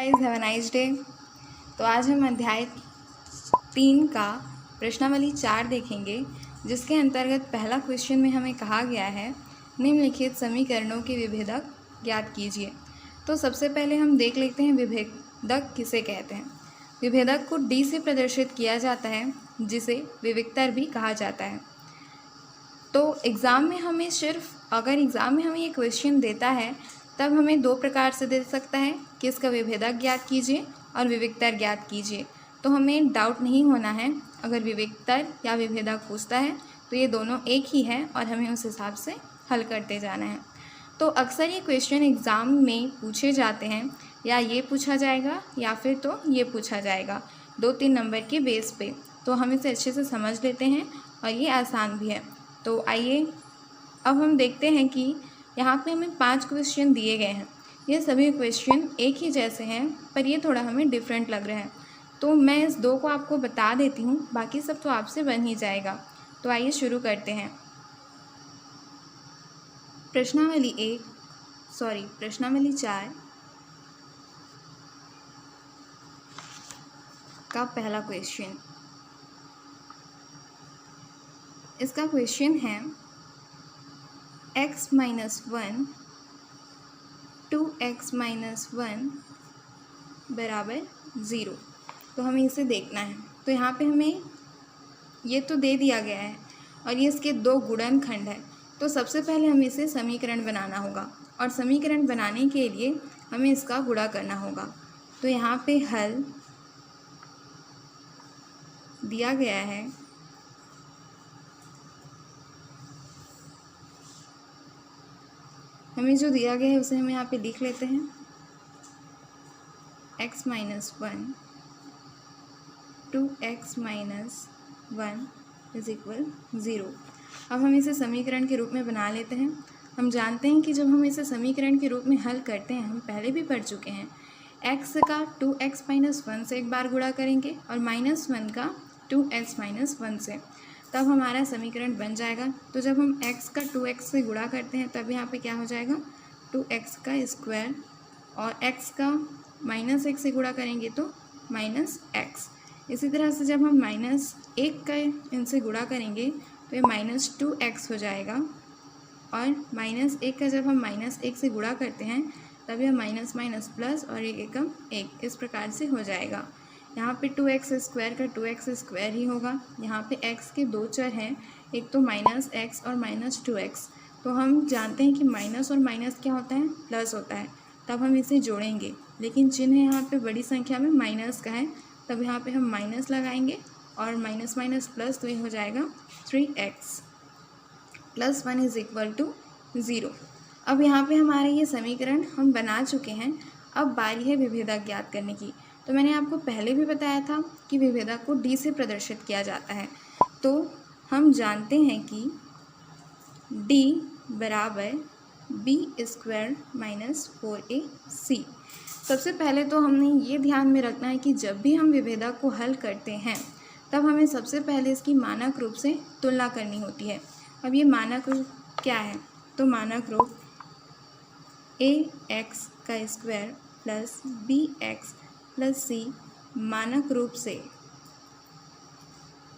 Guys, have a nice day. तो आज हम अध्याय 3 का प्रश्नावली 4 देखेंगे, जिसके अंतर्गत पहला क्वेश्चन में हमें कहा गया है निम्नलिखित समीकरणों के विभेदक ज्ञात कीजिए। तो सबसे पहले हम देख लेते हैं विभेदक किसे कहते हैं। विभेदक को डी से प्रदर्शित किया जाता है, जिसे विविक्तर भी कहा जाता है। तो एग्ज़ाम में हमें अगर एग्ज़ाम में हमें ये क्वेश्चन देता है तब हमें दो प्रकार से दे सकता है कि इसका विभेदक ज्ञात कीजिए और विविक्तर ज्ञात कीजिए। तो हमें डाउट नहीं होना है, अगर विविक्तर या विभेदक पूछता है तो ये दोनों एक ही है और हमें उस हिसाब से हल करते जाना है। तो अक्सर ये क्वेश्चन एग्ज़ाम में पूछे जाते हैं, या ये पूछा जाएगा या फिर तो ये पूछा जाएगा 2-3 नंबर के बेस पे। तो हम इसे अच्छे से समझ लेते हैं और ये आसान भी है। तो आइए अब हम देखते हैं कि यहाँ पे हमें 5 क्वेश्चन दिए गए हैं। ये सभी क्वेश्चन एक ही जैसे हैं, पर ये थोड़ा हमें डिफरेंट लग रहे हैं। तो मैं इस 2 को आपको बता देती हूँ, बाकी सब तो आपसे बन ही जाएगा। तो आइए शुरू करते हैं। प्रश्नावली 4 का पहला क्वेश्चन। इसका क्वेश्चन है x - 1 2x - 1 बराबर 0। तो हमें इसे देखना है। तो यहाँ पे हमें ये तो दे दिया गया है और ये इसके 2 गुणनखंड है। तो सबसे पहले हमें इसे समीकरण बनाना होगा और समीकरण बनाने के लिए हमें इसका गुणा करना होगा। तो यहाँ पे हल दिया गया है हमें जो दिया गया है उसे हम यहाँ पे लिख लेते हैं। x - 1 2x - 1 = 0। अब हम इसे समीकरण के रूप में बना लेते हैं। हम जानते हैं कि जब हम इसे समीकरण के रूप में हल करते हैं, हम पहले भी पढ़ चुके हैं, x का 2x - 1 से एक बार गुणा करेंगे और -1 का 2x - 1 से, तब हमारा समीकरण बन जाएगा। तो जब हम x का 2x से गुणा करते हैं तब यहाँ पे क्या हो जाएगा 2x का स्क्वायर, और x का -1 से गुणा करेंगे तो -x। इसी तरह से जब हम -1 का इनसे गुणा करेंगे तो ये -2x हो जाएगा, और -1 का जब हम -1 से गुणा करते हैं तब यह माइनस माइनस प्लस और एक एकम 1 इस प्रकार से हो जाएगा। यहाँ पे 2x स्क्वायर का 2x स्क्वायर ही होगा। यहाँ पे x के 2 चर हैं, एक तो -x और -2x। तो हम जानते हैं कि माइनस और माइनस क्या होता है, प्लस होता है। तब हम इसे जोड़ेंगे, लेकिन चिन्ह यहाँ पे बड़ी संख्या में माइनस का है, तब यहाँ पे हम माइनस लगाएंगे और माइनस माइनस प्लस, तो ये हो जाएगा 3x + 1 = 0। अब यहाँ पे हमारे ये समीकरण हम बना चुके हैं। अब बारी है विभेदक ज्ञात करने की। तो मैंने आपको पहले भी बताया था कि विभेदक को डी से प्रदर्शित किया जाता है। तो हम जानते हैं कि d बराबर b² - 4ac। सबसे पहले तो हमने ये ध्यान में रखना है कि जब भी हम विभेदक को हल करते हैं तब हमें सबसे पहले इसकी मानक रूप से तुलना करनी होती है। अब ये मानक रूप क्या है, तो मानक रूप ax² + bx + c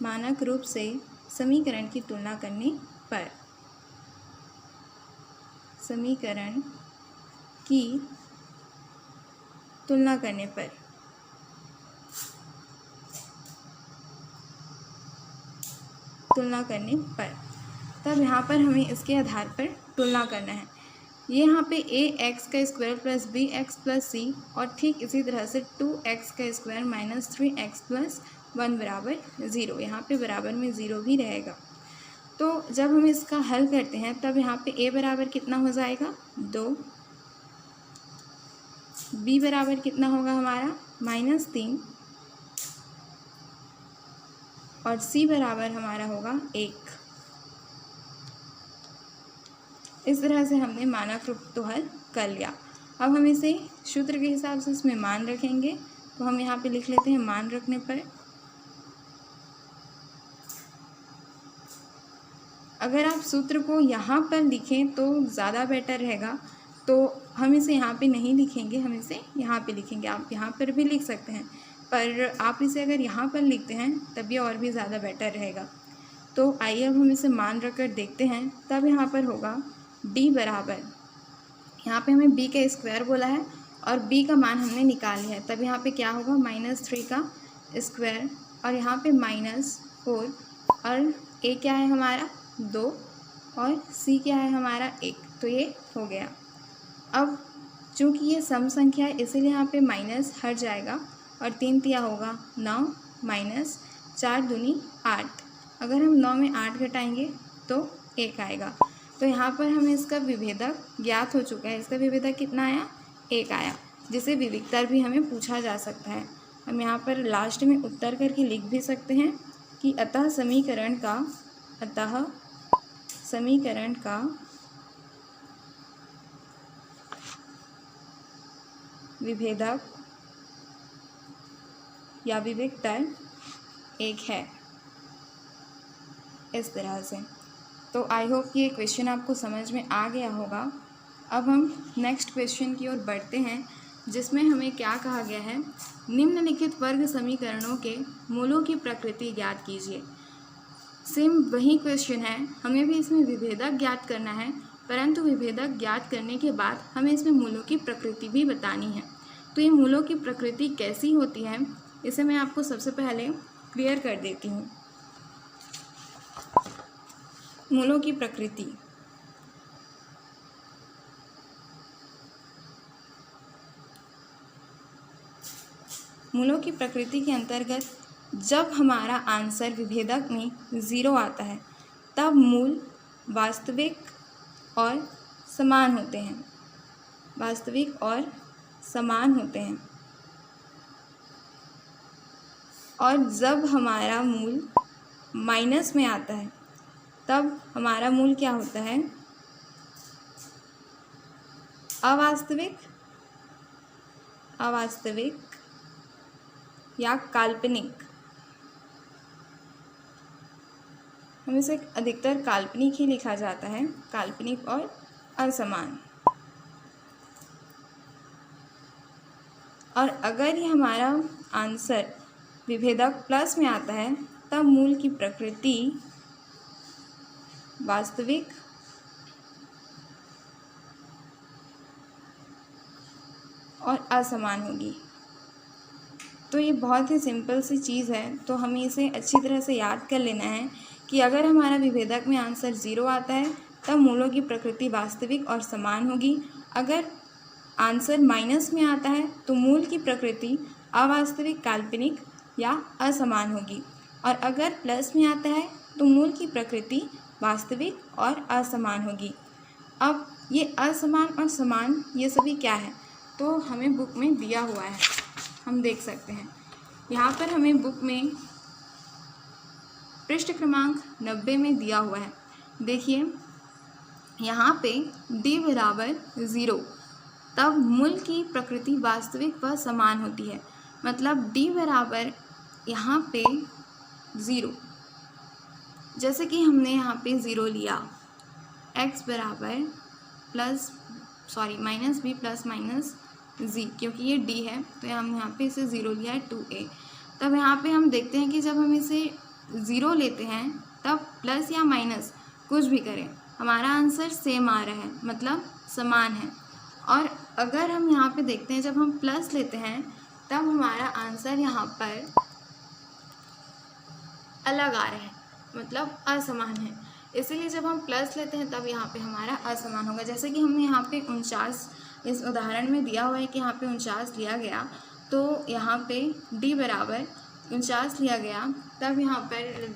मानक रूप से समीकरण की तुलना करने पर, समीकरण की तुलना करने पर तब यहाँ पर हमें इसके आधार पर तुलना करना है। ये यहाँ पे ax² + bx + c और ठीक इसी तरह से 2x² - 3x + 1 = 0। यहाँ पे बराबर में 0 भी रहेगा। तो जब हम इसका हल करते हैं तब यहाँ पे a बराबर कितना हो जाएगा 2, b बराबर कितना होगा हमारा -3, और c बराबर हमारा होगा 1। इस तरह से हमने मानक रूप तो हल कर लिया। अब हम इसे सूत्र के हिसाब से इसमें मान रखेंगे। तो हम यहाँ पे लिख लेते हैं मान रखने पर, अगर आप सूत्र को यहाँ पर लिखें तो ज़्यादा बेटर रहेगा, तो हम इसे यहाँ पे नहीं लिखेंगे, हम इसे यहाँ पे लिखेंगे। आप यहाँ पर भी लिख सकते हैं, पर आप इसे अगर यहाँ पर लिखते हैं तब ये और भी ज़्यादा बेटर रहेगा। तो आइए अब हम इसे मान रख कर देखते हैं। तब यहाँ पर होगा d बराबर, यहाँ पे हमें b का स्क्वायर बोला है और b का मान हमने निकाल लिया है। तब यहाँ पे क्या होगा, -3 का स्क्वायर और यहाँ पे -4 और a क्या है हमारा 2 और c क्या है हमारा 1, तो ये हो गया। अब चूँकि ये सम संख्या है इसीलिए यहाँ पे माइनस हट जाएगा और 3 तिया होगा 9 माइनस 4 दूनी 8। अगर हम 9 में 8 घटाएंगे तो 1 आएगा। तो यहाँ पर हमें इसका विभेदक ज्ञात हो चुका है। इसका विभेदक कितना आया, 1 आया, जिसे विविक्तर भी हमें पूछा जा सकता है। हम यहाँ पर लास्ट में उत्तर करके लिख भी सकते हैं कि अतः समीकरण का विभेदक या विविक्तर 1 है, इस तरह से। तो आई होप कि ये क्वेश्चन आपको समझ में आ गया होगा। अब हम नेक्स्ट क्वेश्चन की ओर बढ़ते हैं, जिसमें हमें क्या कहा गया है, निम्नलिखित वर्ग समीकरणों के मूलों की प्रकृति ज्ञात कीजिए। सेम वही क्वेश्चन है, हमें भी इसमें विभेदक ज्ञात करना है, परंतु विभेदक ज्ञात करने के बाद हमें इसमें मूलों की प्रकृति भी बतानी है। तो ये मूलों की प्रकृति कैसी होती है, इसे मैं आपको सबसे पहले क्लियर कर देती हूँ। मूलों की प्रकृति, मूलों की प्रकृति के अंतर्गत जब हमारा आंसर विभेदक में 0 आता है तब मूल वास्तविक और समान होते हैं, वास्तविक और समान होते हैं। और जब हमारा मूल माइनस में आता है तब हमारा मूल क्या होता है, अवास्तविक, अवास्तविक या काल्पनिक। हम इसे अधिकतर काल्पनिक ही लिखा जाता है, काल्पनिक और असमान। और अगर ये हमारा आंसर विभेदक प्लस में आता है तब मूल की प्रकृति वास्तविक और असमान होगी। तो ये बहुत ही सिंपल सी चीज़ है, तो हमें इसे अच्छी तरह से याद कर लेना है कि अगर हमारा विभेदक में आंसर 0 आता है तब मूलों की प्रकृति वास्तविक और समान होगी। अगर आंसर माइनस में आता है तो मूल की प्रकृति अवास्तविक, काल्पनिक या असमान होगी। और अगर प्लस में आता है तो मूल की प्रकृति वास्तविक और असमान होगी। अब ये असमान और समान ये सभी क्या है, तो हमें बुक में दिया हुआ है, हम देख सकते हैं। यहाँ पर हमें बुक में पृष्ठ क्रमांक 90 में दिया हुआ है। देखिए यहाँ पे d बराबर 0 तब मूल की प्रकृति वास्तविक व समान होती है। मतलब d बराबर यहाँ पे 0, जैसे कि हमने यहाँ पे 0 लिया, x बराबर -b प्लस माइनस z, क्योंकि ये d है तो हम यहाँ पे इसे 0 लिया है 2a। तब यहाँ पे हम देखते हैं कि जब हम इसे 0 लेते हैं तब प्लस या माइनस कुछ भी करें हमारा आंसर सेम आ रहा है, मतलब समान है। और अगर हम यहाँ पे देखते हैं जब हम प्लस लेते हैं तब हमारा आंसर यहाँ पर अलग आ रहा है, मतलब असमान है। इसीलिए जब हम प्लस लेते हैं तब यहाँ पे हमारा असमान होगा। जैसे कि हमने यहाँ पे 49 इस उदाहरण में दिया हुआ है कि यहाँ पे 49 लिया गया, तो यहाँ पे d बराबर 49 लिया गया, तब यहाँ पर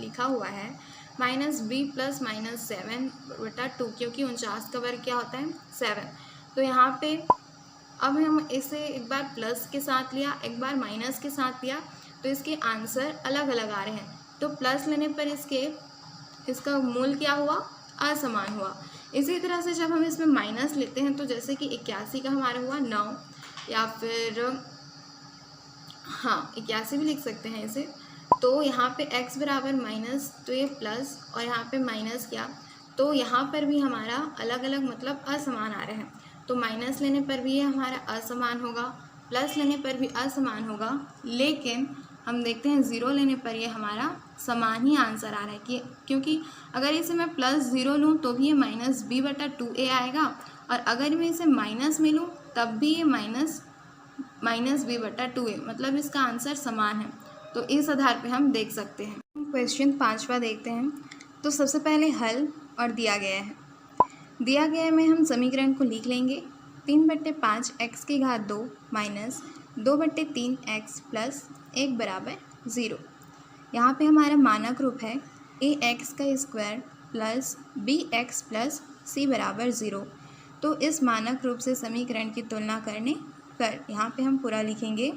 लिखा हुआ है -b प्लस -7/2, क्योंकि 49 का वर्ग क्या होता है 7। तो यहाँ पे अब हम इसे एक बार प्लस के साथ लिया, एक बार माइनस के साथ लिया, तो इसके आंसर अलग अलग आ रहे हैं। तो प्लस लेने पर इसका मूल क्या हुआ, असमान हुआ। इसी तरह से जब हम इसमें माइनस लेते हैं तो जैसे कि 81 का हमारा हुआ 9, या फिर 81 भी लिख सकते हैं इसे। तो यहाँ पे x बराबर माइनस, तो ये प्लस, और यहाँ पे माइनस क्या तो यहाँ पर भी हमारा अलग अलग मतलब असमान आ रहे हैं। तो माइनस लेने पर भी ये हमारा असमान होगा, प्लस लेने पर भी असमान होगा, लेकिन हम देखते हैं ज़ीरो लेने पर ये हमारा समान ही आंसर आ रहा है कि क्योंकि अगर इसे मैं +0 लूँ तो भी ये -b/2a आएगा, और अगर मैं इसे माइनस में लूँ तब भी ये -b/2a, मतलब इसका आंसर समान है। तो इस आधार पे हम देख सकते हैं। क्वेश्चन 5वां देखते हैं। तो सबसे पहले हल और दिया गया है में हम समीकरण को लिख लेंगे। 3/5 x की घात 2 माइनस 2/3 x प्लस 1 बराबर 0। यहाँ पे हमारा मानक रूप है ax² plus bx plus c बराबर 0। तो इस मानक रूप से समीकरण की तुलना करने पर यहाँ पे हम पूरा लिखेंगे।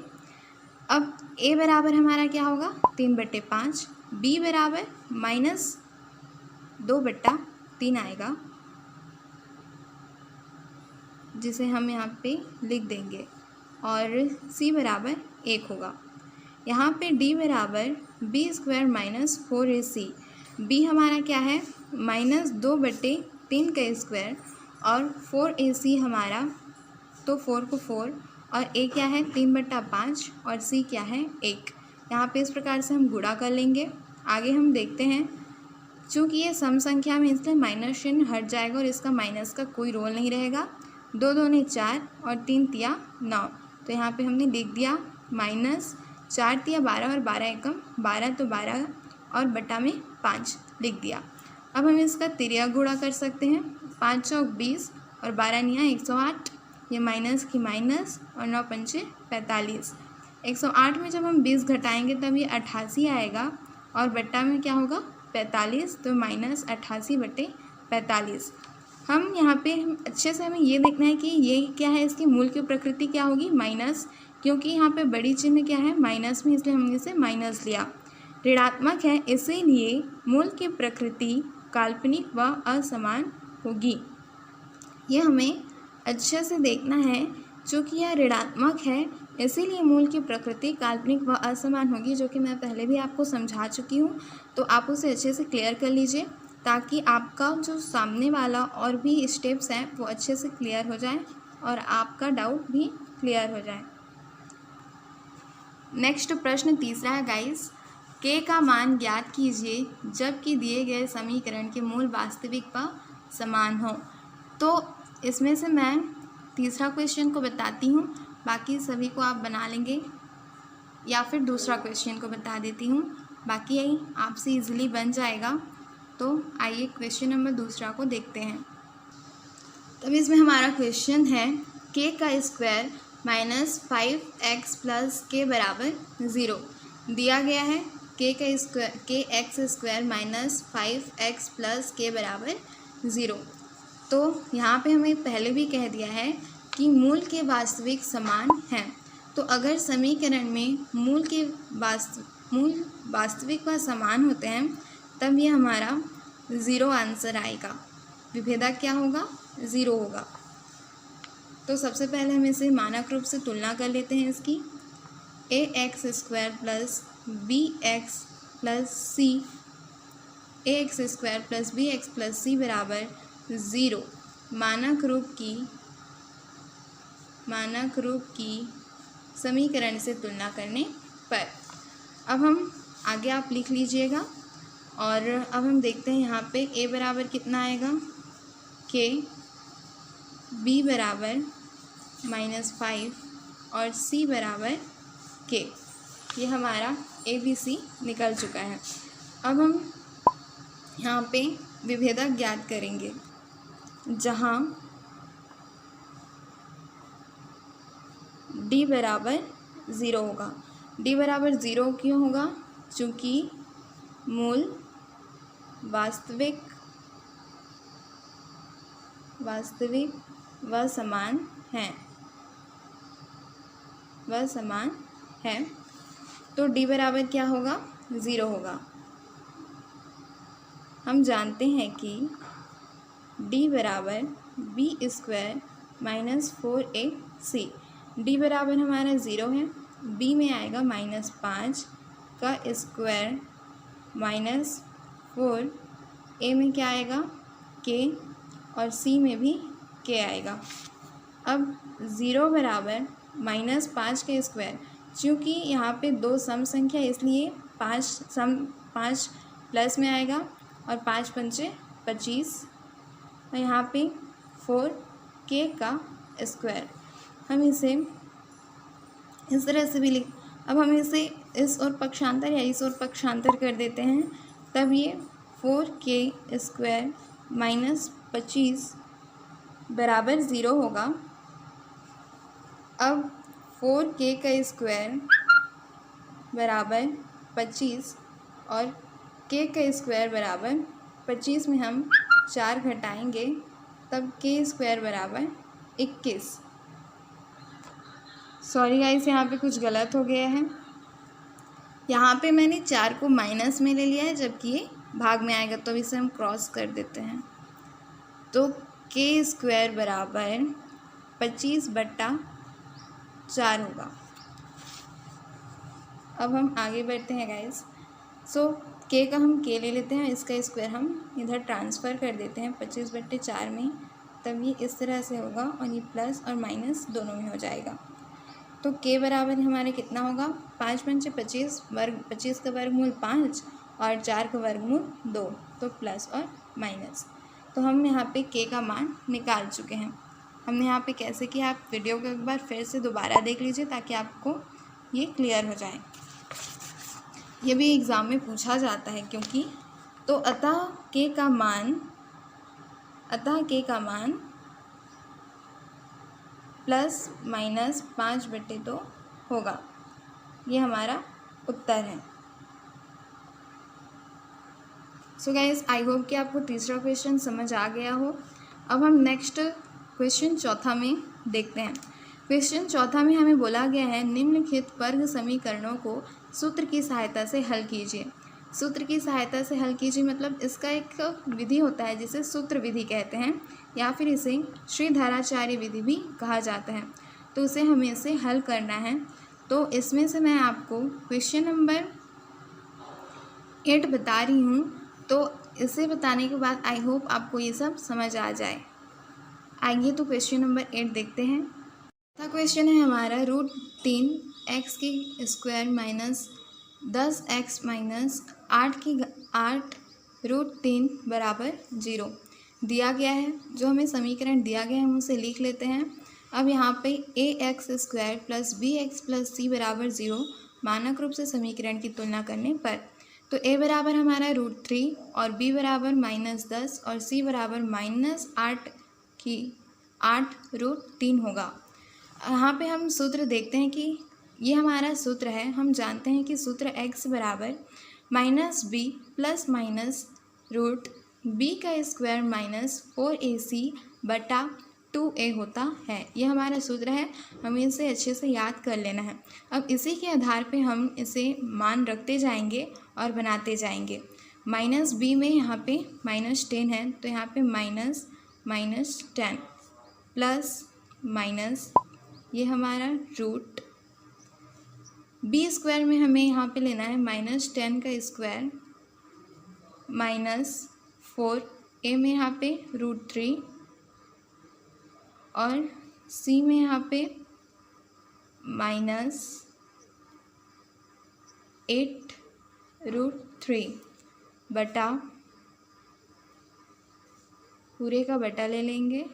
अब a बराबर हमारा क्या होगा 3/5, b बराबर -2/3 आएगा, जिसे हम यहाँ पे लिख देंगे, और c बराबर 1 होगा। यहाँ पे d बराबर b² माइनस 4ac, b हमारा क्या है -2/3 का स्क्वायर, और 4ac हमारा, तो 4 को 4, और a क्या है 3/5, और c क्या है 1। यहाँ पे इस प्रकार से हम गुणा कर लेंगे। आगे हम देखते हैं, चूँकि ये सम संख्या में इसलिए माइनस चिन्ह हट जाएगा और इसका माइनस का कोई रोल नहीं रहेगा। 2 दूनी 4 और 3 तिया 9, तो यहाँ पे हमने लिख दिया -4 तिया 12 और 12 एकम 12, तो 12 और बटा में 5 लिख दिया। अब हम इसका तिर्यक गुणा कर सकते हैं। 5 चौक 20 और 12 निया 108, ये माइनस की माइनस, और 9 पंचे 45। 108 में जब हम 20 घटाएंगे तब ये 88 आएगा, और बट्टा में क्या होगा 45, तो -88/45। हम यहाँ पे अच्छे से हमें ये देखना है कि ये क्या है, इसकी मूल की प्रकृति क्या होगी माइनस, क्योंकि यहाँ पे बड़ी चिन्ह क्या है माइनस में, इसलिए हमने इसे माइनस लिया। ऋणात्मक है इसीलिए मूल की प्रकृति काल्पनिक व असमान होगी। ये हमें अच्छे से देखना है, चूँकि यह ऋणात्मक है इसीलिए मूल की प्रकृति काल्पनिक व असमान होगी, जो कि मैं पहले भी आपको समझा चुकी हूँ। तो आप उसे अच्छे से क्लियर कर लीजिए, ताकि आपका जो सामने वाला और भी स्टेप्स हैं वो अच्छे से क्लियर हो जाए और आपका डाउट भी क्लियर हो जाए। नेक्स्ट प्रश्न तीसरा है गाइस, k का मान ज्ञात कीजिए जबकि दिए गए समीकरण के मूल वास्तविक व समान हो। तो इसमें से मैं तीसरा क्वेश्चन को बताती हूँ, बाकी सभी को आप बना लेंगे, या फिर दूसरा क्वेश्चन को बता देती हूँ, बाकी यही आपसे इजीली बन जाएगा। तो आइए क्वेश्चन नंबर दूसरा को देखते हैं। तब इसमें हमारा क्वेश्चन है k का स्क्वायर -5x प्लस k बराबर 0 दिया गया है। k का square kx² -5x plus k बराबर 0। तो यहाँ पे हमें पहले भी कह दिया है कि मूल के वास्तविक समान हैं। तो अगर समीकरण में मूल वास्तविक व समान होते हैं तब ये हमारा 0 आंसर आएगा। विभेदक क्या होगा 0 होगा। तो सबसे पहले हम इसे मानक रूप से तुलना कर लेते हैं इसकी। ax² plus bx plus c, ax² plus bx plus c बराबर 0 मानक रूप की समीकरण से तुलना करने पर। अब हम आगे आप लिख लीजिएगा, और अब हम देखते हैं यहाँ पे a बराबर कितना आएगा k, b बराबर -5 और c बराबर k। ये हमारा ABC निकल चुका है। अब हम यहाँ पे विभेदक ज्ञात करेंगे, जहाँ d बराबर 0 होगा। d बराबर 0 क्यों होगा? चूँकि मूल वास्तविक व समान है, तो d बराबर क्या होगा 0 होगा। हम जानते हैं कि d बराबर b² -4ac, d बराबर हमारा 0 है, b में आएगा -5 का स्क्वायर -4, a में क्या आएगा के और सी में भी के आएगा। अब 0 बराबर -5 के स्क्वायर, चूँकि यहाँ पे दो सम संख्या इसलिए 5 प्लस में आएगा और 5 पंचे 25 और यहाँ पे 4k का स्क्वायर। हम इसे इस तरह से भी अब हम इसे इस ओर पक्षांतर या इस ओर पक्षांतर कर देते हैं, तब ये 4k स्क्वायर -25 बराबर 0 होगा। अब 4k का स्क्वायर बराबर 25 और k का स्क्वायर बराबर 25 में हम 4 घटाएंगे, तब k स्क्वायर बराबर 21। सॉरी गाइस, यहाँ पे कुछ गलत हो गया है। यहाँ पे मैंने 4 को माइनस में ले लिया है, जबकि ये भाग में आएगा, तो इसे हम क्रॉस कर देते हैं। तो k स्क्वायर बराबर 25/4 होगा। अब हम आगे बढ़ते हैं गाइस। सो k का हम k ले लेते हैं, इसका स्क्वायर हम इधर ट्रांसफ़र कर देते हैं 25/4 में, तब ये इस तरह से होगा और ये प्लस और माइनस दोनों में हो जाएगा। तो k बराबर हमारे कितना होगा, 5 पंचे 25 वर्ग, 25 का वर्गमूल 5 और 4 का वर्गमूल 2, तो प्लस और माइनस। तो हम यहाँ पे k का मान निकाल चुके हैं। हमने यहाँ पे कैसे किया, आप वीडियो को एक बार फिर से दोबारा देख लीजिए ताकि आपको ये क्लियर हो जाए। ये भी एग्ज़ाम में पूछा जाता है क्योंकि, तो अतः k का मान +-5/2 होगा। ये हमारा उत्तर है। सो गाइस, आई होप कि आपको तीसरा क्वेश्चन समझ आ गया हो। अब हम नेक्स्ट क्वेश्चन चौथा में देखते हैं। क्वेश्चन चौथा में हमें बोला गया है, निम्नलिखित वर्ग समीकरणों को सूत्र की सहायता से हल कीजिए। सूत्र की सहायता से हल कीजिए मतलब इसका एक विधि होता है जिसे सूत्र विधि कहते हैं, या फिर इसे श्रीधराचार्य विधि भी कहा जाता है। तो उसे हमें इसे हल करना है। तो इसमें से मैं आपको क्वेश्चन नंबर 8 बता रही हूँ। तो इसे बताने के बाद आई होप आपको ये सब समझ आ जाए। आइए तो क्वेश्चन नंबर 8 देखते हैं। चौथा क्वेश्चन है हमारा, √3x की स्क्वायर माइनस 10x माइनस 8 √3 बराबर 0 दिया गया है। जो हमें समीकरण दिया गया है हम उसे लिख लेते हैं। अब यहाँ पे ax² + bx + c बराबर 0 मानक रूप से समीकरण की तुलना करने पर, तो a बराबर हमारा √3 और b बराबर -10 और c बराबर -8 √3 होगा। यहाँ पे हम सूत्र देखते हैं कि ये हमारा सूत्र है। हम जानते हैं कि सूत्र x बराबर -b + -√b का स्क्वायर -4ac/2a होता है। यह हमारा सूत्र है, हमें इसे अच्छे से याद कर लेना है। अब इसी के आधार पे हम इसे मान रखते जाएंगे और बनाते जाएंगे। -b में यहाँ पे -10 है, तो यहाँ पे -10 प्लस माइनस ये हमारा रूट, b स्क्वायर में हमें यहाँ पे लेना है -10 का स्क्वायर -4, a में यहाँ पे √3 और c में यहाँ पे -8 √3 बटा, पूरे का बटा ले लेंगे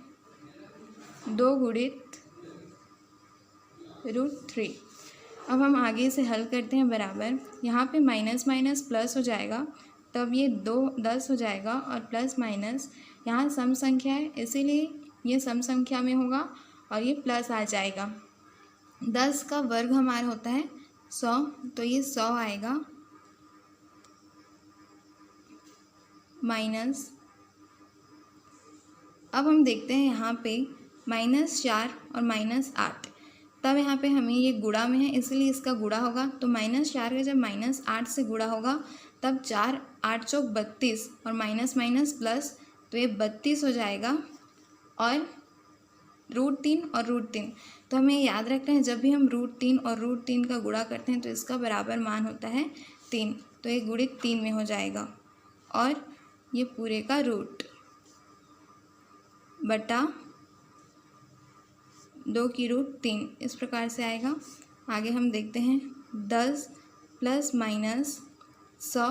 2 गुणित √3। अब हम आगे से हल करते हैं बराबर, यहाँ पे माइनस माइनस प्लस हो जाएगा, तब ये 10 हो जाएगा और प्लस माइनस यहाँ सम संख्या है इसीलिए ये सम संख्या में होगा और ये प्लस आ जाएगा। 10 का वर्ग हमारा होता है 100, तो ये 100 आएगा माइनस। अब हम देखते हैं यहाँ पे -4 और -8, तब यहाँ पे हमें ये गुणा में है इसलिए इसका गुणा होगा। तो -4 का जब -8 से गुणा होगा तब 4 8 चौक 32 और माइनस माइनस प्लस, तो ये 32 हो जाएगा और √3 और √3। तो हमें याद रखना है जब भी हम √3 और √3 का गुणा करते हैं तो इसका बराबर मान होता है 3, तो ये गुणित 3 में हो जाएगा और ये पूरे का रूट। बटा 2 की रूट 3 इस प्रकार से आएगा। आगे हम देखते हैं 10 प्लस माइनस 100।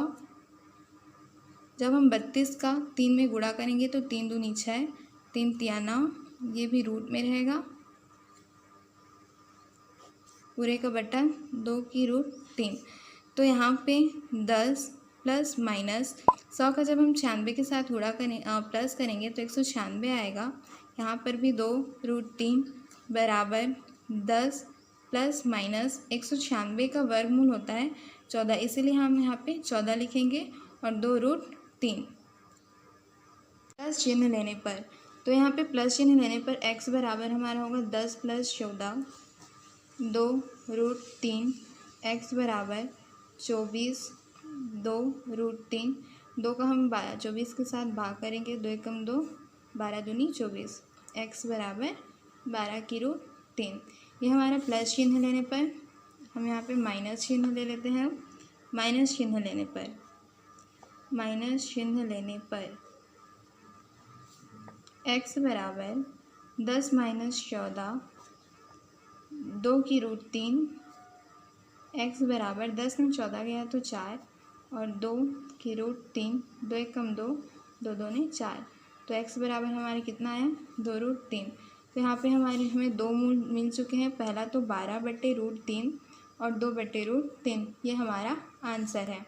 जब हम 32 का 3 में गुणा करेंगे तो 3 दूनी 6, 3 तिया 9, ये भी रूट में रहेगा। पूरे का बटा 2 की रूट 3। तो यहाँ पे 10 प्लस माइनस 100 का जब हम 96 के साथ गुणा करें प्लस करेंगे तो 196 आएगा। यहाँ पर भी 2 रूट 3 बराबर 10 प्लस माइनस 196 का वर्गमूल होता है 14, इसीलिए हम यहाँ पे 14 लिखेंगे और 2 रूट 3। प्लस चिन्ह लेने पर, तो यहाँ पे प्लस चिन्ह लेने पर x बराबर हमारा होगा 10 प्लस 14, 2 रूट 3, x बराबर 24, 2 रूट 3, 2 का हम 24 के साथ भाग करेंगे, 2 एकम 2, 12 दूनी 24, x बराबर 12 की रूट 3। ये हमारा प्लस चिन्ह लेने पर, हम यहाँ पे माइनस चिन्ह ले लेते हैं। माइनस चिन्ह लेने पर, माइनस चिन्ह लेने पर x बराबर 10 माइनस 14, 2 की रूट 3, x बराबर 10 में 14 गया तो 4 और 2 की रूट 3, 2 एकम 2, 2 दूनी 4, तो x बराबर हमारे कितना आया 2 रूट 3। तो यहाँ पे हमें दो मूल मिल चुके हैं। पहला तो 12 बटे रूट 3 और 2 बटे रूट 3, ये हमारा आंसर है।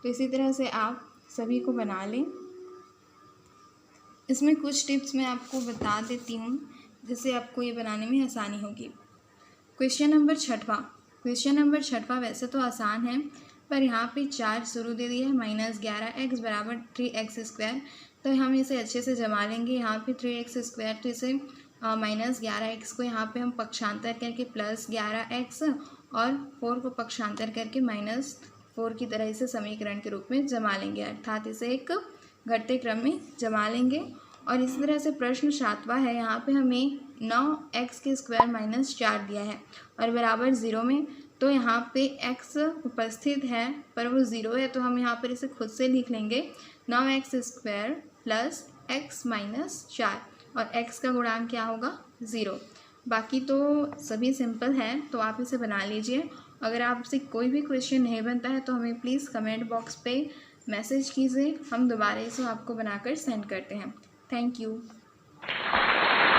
तो इसी तरह से आप सभी को बना लें। इसमें कुछ टिप्स मैं आपको बता देती हूँ जिससे आपको ये बनाने में आसानी होगी। क्वेश्चन नंबर 6वां, क्वेश्चन नंबर 6वां वैसे तो आसान है, पर यहाँ पे 4 शुरू दे दिया है, -11x बराबर 3x²। तो हम इसे अच्छे से जमा लेंगे। यहाँ पे 3x², तो इसे -11x को यहाँ पे हम पक्षांतर करके +11x और 4 को पक्षांतर करके -4 की तरह इसे समीकरण के रूप में जमा लेंगे, अर्थात इसे एक घटते क्रम में जमा लेंगे। और इसी तरह से प्रश्न 7वां है। यहाँ पे हमें 9x² - 4 दिया है और बराबर 0 में, तो यहाँ पे x उपस्थित है पर वो 0 है, तो हम यहाँ पर इसे खुद से लिख लेंगे 9x² + x - 4 और x का गुणांक क्या होगा 0। बाकी तो सभी सिंपल है, तो आप इसे बना लीजिए। अगर आपसे कोई भी क्वेश्चन नहीं बनता है तो हमें प्लीज़ कमेंट बॉक्स पे मैसेज कीजिए, हम दोबारा इसे आपको बनाकर सेंड करते हैं। Thank you.